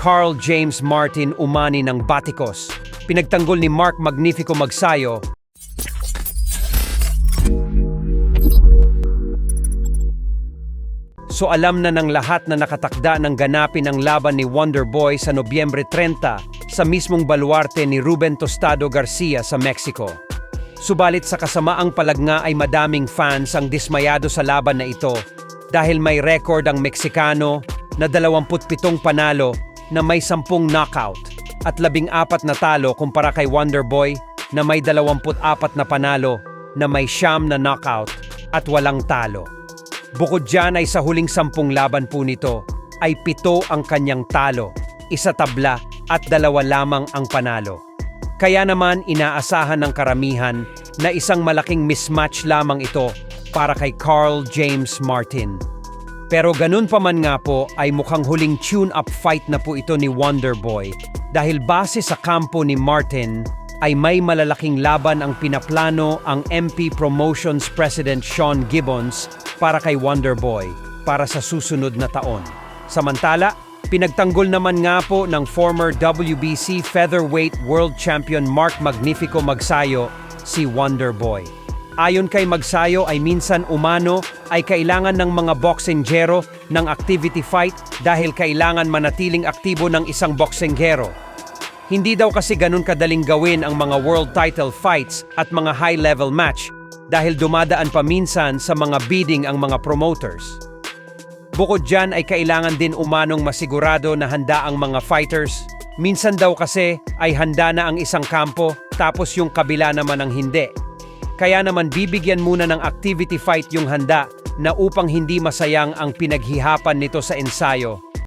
Carl James Martin umani ng batikos. Pinagtanggol ni Mark Magnifico Magsayo. So alam na ng lahat na nakatakda ng ganapin ang laban ni Wonderboy sa Nobyembre 30 sa mismong baluarte ni Ruben Tostado Garcia sa Mexico. Subalit sa kasamaang palagnga ay madaming fans ang dismayado sa laban na ito dahil may record ang Meksikano na 27 panalo na may 10 knockout at 14 na talo kumpara kay Wonderboy na may 24 na panalo na may 9 na knockout at walang talo. Bukod dyan ay sa huling 10 laban po nito ay 7 ang kanyang talo, 1 tabla at 2 lamang ang panalo. Kaya naman inaasahan ng karamihan na isang malaking mismatch lamang ito para kay Carl James Martin. Pero ganun pa man nga po ay mukhang huling tune-up fight na po ito ni Wonderboy dahil base sa kampo ni Martin ay may malalaking laban ang pinaplano ang MP Promotions President Sean Gibbons para kay Wonderboy para sa susunod na taon. Samantala, pinagtanggol naman nga po ng former WBC Featherweight World Champion Mark Magnifico Magsayo si Wonderboy. Ayon kay Magsayo ay minsan umano ay kailangan ng mga boksenggero ng activity fight dahil kailangan manatiling aktibo ng isang boksenggero. Hindi daw kasi ganun kadaling gawin ang mga world title fights at mga high-level match dahil dumadaan pa minsan sa mga bidding ang mga promoters. Bukod dyan ay kailangan din umanong masigurado na handa ang mga fighters. Minsan daw kasi ay handa na ang isang kampo tapos yung kabila naman ang hindi. Kaya naman bibigyan muna ng activity fight yung handa na upang hindi masayang ang pinaghihapan nito sa ensayo